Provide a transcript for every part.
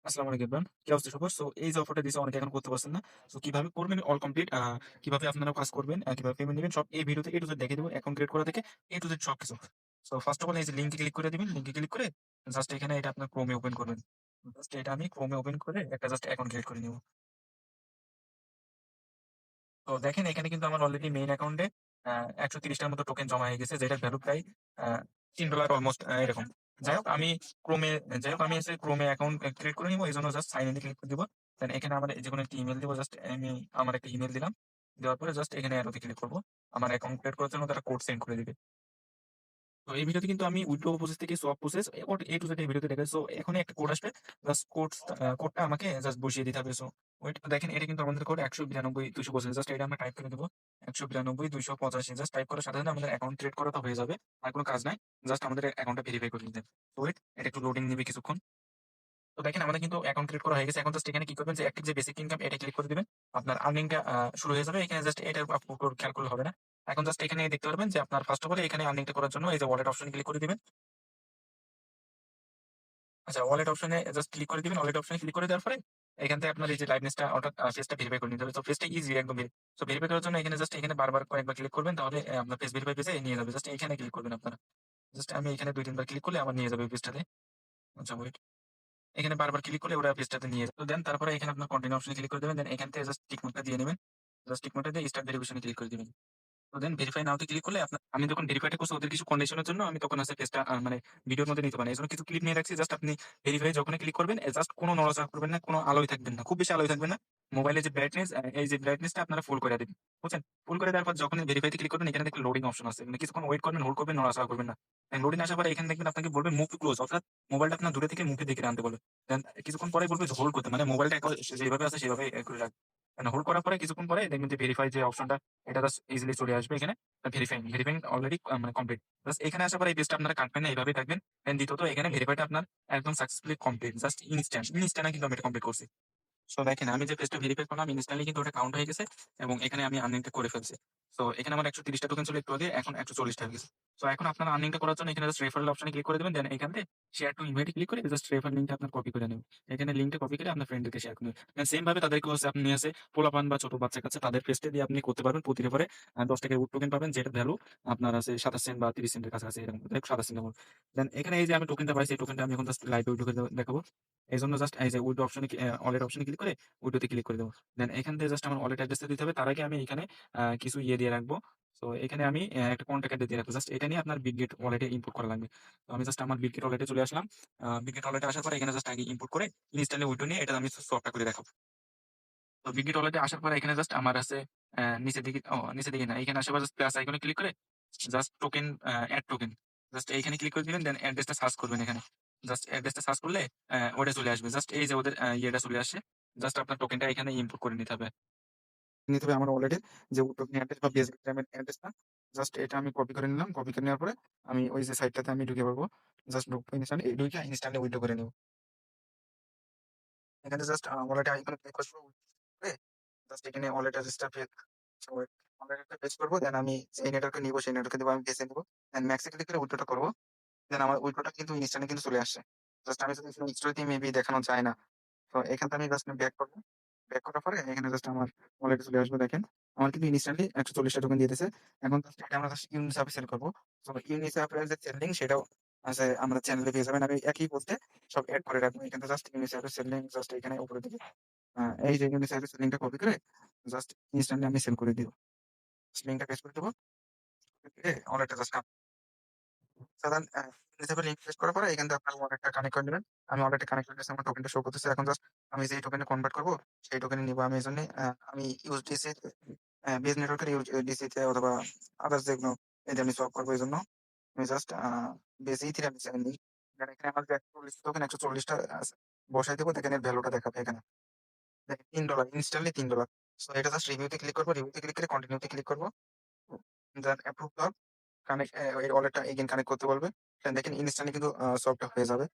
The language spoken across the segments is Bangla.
আসসালামু আলাইকুম এভরিওয়ান। কি অবস্থা সবার? সো এই যে অফারটা দিছে অনেকে এখন করতে পারছেন না। সো কিভাবে করবেন অল কমপ্লিট কিভাবে আপনারা কাজ করবেন, কিভাবে পেমেন্ট নিবেন সব এই ভিডিওতে A to Z দেখিয়ে দেব। অ্যাকাউন্ট ক্রিয়েট করা থেকে A to Z সবকিছু। সো ফার্স্ট অফ অল এই যে লিংকে ক্লিক করে দিবেন। লিংকে ক্লিক করে জাস্ট এখানে এটা আপনার Chrome এ ওপেন করবেন। জাস্ট এটা আমি Chrome এ ওপেন করে একটা জাস্ট অ্যাকাউন্ট ক্রিয়েট করে নিব। তো দেখেন এখানে কিন্তু আমার অলরেডি মেইন অ্যাকাউন্টে ১৩০ টার মতো টোকেন জমা হয়ে গেছে যেটার ভ্যালু প্রায় $3 অলমোস্ট এরকম। যাই হোক আমি ক্রোমে যাই হোক আমি এসে ক্রোমে অ্যাকাউন্ট ক্রিয়েট করে নিব। এজন্য জাস্ট সাইন ইন এ ক্লিক করে দিব। দেন এখানে আমার যেকোনো একটা ইমেইল দিব। জাস্ট আমি আমার একটা ইমেইল দিলাম। দেওয়ার পরে জাস্ট এখানে অ্যারোতে ক্লিক করব। আমার অ্যাকাউন্ট ক্রিয়েট করার জন্য তারা কোড সেন্ড করে দিবে। তো এই ভিডিওতে কিন্তু আমি উইথড্র প্রসেস থেকে swap process A to Z এই ভিডিওতে দেখাই। সো এখনই একটা কোড আসবে। জাস্ট কোডটা আমাকে জাস্ট বসিয়ে দিতে হবে। সো ওয়েট দেখেন এটা কিন্তু আমাদের কোড 192 285 জাস্ট এটা আমরা টাইপ করে দেব। 192 285 জাস্ট টাইপ করার সাথে, সাথে আমাদের অ্যাকাউন্ট ক্রিয়েট করা তো হয়ে যাবে। আর কোনো কাজ নাই। জাস্ট আমাদের অ্যাকাউন্টটা ভেরিফাই করে নিতে। তো ওয়েট এটা একটু লোডিং নিবে কিছুক্ষণ। তো দেখেন আমাদের কিন্তু অ্যাকাউন্ট ক্রিয়েট করা হয়ে গেছে। এখন জাস্ট এখানে কি করবেন যে অ্যাক্টিভ যে বেসিক ইনকাম এটা ক্লিক করে দিবেন। আপনার আর্নিংটা শুরু হয়ে যাবে। এখানে জাস্ট এটার উপর খেয়াল করলে হবে না। এখন জাস্ট এখানে দেখতে পারবেন যে আপনার ফার্স্ট অফ অল এখানে আর্নিংটা করার জন্য এই যে ওয়ালেট অপশন ক্লিক করে দিবেন। আচ্ছা ওয়ালেট অপশনে জাস্ট ক্লিক করে দিবেন। ওয়ালেট অপশনে ক্লিক করে দেওয়ার পরে এখান থেকে আপনার এই যে লাইভনেসটা অর্থাৎ ফেসটা ভেরিফাই করে নিতে হবে। তো ফেসটা ইজি একদম। সো ভেরিফাই করার জন্য এখানে জাস্ট এখানে বারবার কয়েকবার ক্লিক করবেন তাহলে আপনার ফেস ভেরিফাই পেজে নিয়ে যাবে। জাস্ট এখানে ক্লিক করবেন আপনারা। জাস্ট আমি এখানে ২-৩ বার ক্লিক করলে আমার নিয়ে যাবে ওই পেজটাতে। আচ্ছা ওয়েট। এখানে বারবার ক্লিক করলে ওরা পেজটাতে নিয়ে যাবে। তো দেন তারপরে এখানে আপনার কন্টিনিউ অপশনে ক্লিক করে দিবেন। দেন এখান থেকে জাস্ট টিক মার্কটা দিয়ে নিবেন। জাস্ট টিক মার্কটা দিয়ে স্টার্ট ভেরিফিকেশন এ ক্লিক করে দিবেন। তো দেন ভেরিফাই নাও তে ক্লিক করলে আমি যখন ভেরিফাইটা করছি ওদের কিছু কন্ডিশনের জন্য আমি তখন পেজটা মানে ভিডিওর মধ্যে নিতে পারি না। এজন্য কিছু ক্লিপ নিয়ে রাখছি। জাস্ট আপনি ভেরিফাই যখনই ক্লিক করবেন জাস্ট কোনো নড়াচড়া করবেন না, কোনো আলোয় থাকবেন না। খুব বেশি আলোয় থাকবেন না। মোবাইলের যে ব্রাইটনেস এই যে ব্রাইটনেসটা আপনারা ফুল করে দিবেন। বুঝছেন? ফুল করে দেওয়ার পর যখনই ভেরিফাই তে ক্লিক করবেন এখানে দেখবেন লোডিং অপশন আছে। মানে কিছুক্ষণ ওয়েট করবেন, হোল্ড করবেন, নড়াচড়া করবেন না। লোডিং আসার পরে এখানে দেখবেন আপনাকে বলবে মুভ টু ক্লোজ অর্থাৎ মোবাইলটা আপনার দূরে থেকে মুখের দিকে আনতে বলবে। দেন কিছুক্ষণ পরে বলবে যে হোল্ড করতে মানে মোবাইলটা যেভাবে আছে সেভাবে করে রাখবেন। মানে হোল্ড করার পরে কিছুক্ষণ পরে দেখবেন যে ভেরিফাই যে অপশনটা এটা জাস্ট ইজিলি চলে আসবে এখানে। ভেরিফাইং অলরেডি মানে কমপ্লিট। জাস্ট এখানে আসার পরে এই পেজটা আপনারা কাটবেন না, এভাবেই থাকবেন। দেন দ্বিতীয়ত এখানে ভেরিফাইটা আপনার একদম সাকসেসফুলি কমপ্লিট। জাস্ট ইনস্ট্যান্ট কিন্তু আমি এটা কমপ্লিট করছি। সো দেখেন আমি যে পেজটা ভেরিফাই করলাম ইনস্ট্যান্টলি কিন্তু ওটা কাউন্ট হয়ে গেছে এবং এখানে আমি আর্নিংটা করে ফেলছি। সো এখানে আমার ১৩০ টা টোকেন ছিল একটু আগে, এখন ১৪০ টা হয়ে গেছে। সো এখন আপনার আর্নিংটা করার জন্য এখানে জাস্ট রেফারেল অপশনে ক্লিক করে দিবেন। দেন এখান থেকে শেয়ার টু ইনভাইট ক্লিক করে জাস্ট রেফারেল লিংকটা আপনার কপি করে নেবেন। এখানে লিংকটা কপি করে আপনার ফ্রেন্ডদেরকে শেয়ার করবেন। দেন সেম ভাবে তাদেরকে হচ্ছে আপনি আছে পোলাপান বা ছোট বাচ্চা-কাচ্চা তাদের পেজটা দিয়ে আপনি করতে পারবেন। প্রতি রেফারে ৳১০ উড টোকেন পাবেন যেটার ভ্যালু আপনার আছে ২৭ সেন্ট বা ৩০ সেন্টের কাছাকাছি এরকম। যাই হোক ২৭ সেন্টের মতো। দেন এখানে এই যে আমি টোকেনটা পাইছি এই টোকেনটা আমি এখন জাস্ট লাইভে ঢুকে দেখাবো। এজন্য জাস্ট এই যে উইথড্র অপশনে ওয়ালেট অপশনে ক্লিক করে উইথড্রোতে ক্লিক করে দেব। দেন এখান থেকে জাস্ট আমার ওয়ালেট অ্যাড্রেসটা দিতে হবে। তার আগে আমি এখানে কিছু দিয়ে রাখবো। সো এখানে আমি একটা কনট্যাক্ট অ্যাড্রেস দিয়ে রাখবো। জাস্ট এটা নিয়ে আপনার বিটগেট ওয়ালেটে ইনপুট করা লাগবে। তো আমি জাস্ট আমার বিটগেট ওয়ালেটে চলে আসলাম। বিটগেট ওয়ালেটে আসার পরে এখানে জাস্ট আগে ইনপুট করে ইনস্ট্যান্টলি উইথড্র নিয়ে এটা আমি সোয়াপটা করে দেখাবো। তো বিটগেট ওয়ালেটে আসার পরে এখানে জাস্ট আমার আছে নিচের দিকে না। এখানে আসার পর জাস্ট প্লাস আইকনে ক্লিক করে just token add token. Just এইখানে ক্লিক করে দিবেন দেন অ্যাড্রেসটা সার্চ করবেন এখানে। জাস্ট অ্যাড্রেসটা সার্চ করলে ওটা চলে আসবে। জাস্ট এই যে ওদের ইয়েটা চলে আসছে। জাস্ট আপনার টোকেনটা এখানে ইনপুট করে নিতে হবে আমার ওয়ালেটের যে টোকেন অ্যাড্রেস বা বেস পেমেন্ট অ্যাড্রেসটা। জাস্ট এটা আমি কপি করে নিলাম। কপি করে নেওয়ার পরে আমি ওই যে সাইটটাতে আমি ঢুকে পড়বো। জাস্ট ঢুকে ঢুকে ইনস্ট্যান্টলি উইথড্র করে নিব। এখানে জাস্ট ওয়ালেট আইকনে ক্লিক করব। করে জাস্ট এখানে ওয়ালেট অ্যাড্রেসটা ওয়ালেট অ্যাড্রেসটা পেস্ট করব। দেন আমি যে নেটওয়ার্কে নিব সেই নেটওয়ার্কে দিব আমি বেছে নিব। দেন ম্যাক্সে ক্লিক করে উইথড্রটা করব। দেন আমার উইথড্রটা কিন্তু ইনস্ট্যান্টলি কিন্তু চলে আসছে। জাস্ট আমি যদি স্টোরিতে মেবি দেখানো যায় না। তো এখান থেকে আমি জাস্ট ব্যাক করব। ব্যাক করার পরে এখানে জাস্ট আমার ওয়ালেটে চলে আসবে দেখেন। আমার কিন্তু ইনস্ট্যান্টলি ১৪০ টা টোকেন দিয়ে দিছে। এখন জাস্ট এটা আমরা জাস্ট ইউনিসেফে সেল করব। তো ইউনিসেফের যে সেল লিঙ্ক সেটাও আছে আমরা চ্যানেলে পেয়ে যাবেন। আমি একই পোস্টে সব এড করে রাখবো। এখানে জাস্ট ইউনিসেফের সেল লিঙ্ক জাস্ট এখানে উপরের দিকে এই যে ইউনিসেফের সেল লিঙ্কটা কপি করে জাস্ট ইনস্ট্যান্টলি আমি সেল করে দিব। লিঙ্কটা পেস্ট করে দেব। ওয়ালেটটা জাস্ট সাধারণ হিসাবে লিঙ্ক পেস্ট করার পরে এখান থেকে আপনার ওয়ালেটটা কানেক্ট করে নিবেন। আমি ওয়ালেটে কানেক্ট করে নিয়েছি আমার টোকেনটা শো করতেছে। এখন জাস্ট আমি যেই টোকেনে কনভার্ট করব সেই টোকেনে নিবো। আমি এজন্যে আমি ইউএসডিসি বেজ নেটওয়ার্কের ইউএসডিসি তে অথবা আদার্স যেগুলো এতে আমি সোয়াপ করবো এজন্য আমি জাস্ট বেজ ইথিরিয়াম হিসেবে নিই। কারণ এখানে আমার যে ১৪০ টোকেন ১৪০ টা বসাই দেব দেখেন এর ভ্যালুটা দেখাবে এখানে। দেখেন $৩ ইনস্ট্যান্টলি $৩। সো এটা জাস্ট রিভিউ তে ক্লিক করব। রিভিউ তে ক্লিক করে কন্টিনিউ তে ক্লিক করব। দেন অ্যাপ্রুভ দাও। এই ওয়ালেটটা এগেইন কানেক্ট করতে বলবে। দেন দেখেন ইনস্ট্যান্টলি কিন্তু সলভটা হয়ে যাবে।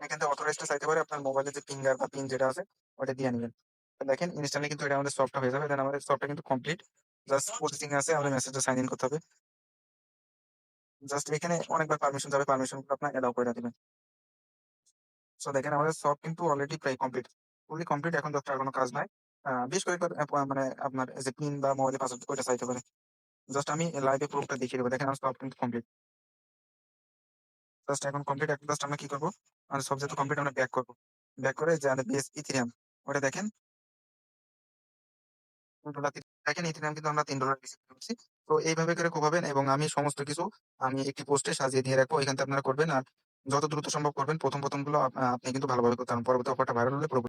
এখান থেকে অথরাইজড টা চাইতে পারে আপনার মোবাইলে যে ফিঙ্গার বা পিন যেটা আছে ওটা দিয়ে নিবেন। তো দেখেন ইনস্ট্যান্টলি কিন্তু এটা আমাদের সলভটা হয়ে যাবে। দেন আমাদের সলভটা কিন্তু কমপ্লিট। জাস্ট প্রসেসিং এ আছে। আমাদের মেসেজটা সাইন ইন করতে হবে। জাস্ট এখানে অনেকবার পারমিশন যাবে। পারমিশন গুলো আপনার এলাও করে দিবেন। সো দেখেন আমাদের সব কিন্তু অলরেডি প্রায় কমপ্লিট। ফুললি কমপ্লিট এখন জাস্ট আর কোন কাজ নাই। বেশ কয়েকবার মানে আপনার এই যে পিন বা মোবাইলে পাসওয়ার্ড ওইটা চাইতে পারে। জাস্ট আমি লাইভে প্রুফটা দেখিয়ে দেব। দেখেন আমার সব কিন্তু কমপ্লিট। জাস্ট এখন কমপ্লিট এখন জাস্ট আমরা কি করব? সব যেহেতু কমপ্লিট আমরা ব্যাক করব। ব্যাক করে যে আমাদের বেস ইথেরিয়াম ওটা দেখেন $2 দেখেন ইথেরিয়াম কিন্তু আমরা $3 রিসিভ করছি। তো এইভাবে করে কোপাবেন এবং আমি সমস্ত কিছু আমি একটি পোস্টে সাজিয়ে দিয়ে রাখবো। এখান থেকে আপনারা করবেন। আর যত দ্রুত সম্ভব করবেন। ১ম গুলো আপনি কিন্তু ভালোভাবে করতে পারবেন। পরবর্তী অফারটা ভাইরাল হলে পুরোপুরি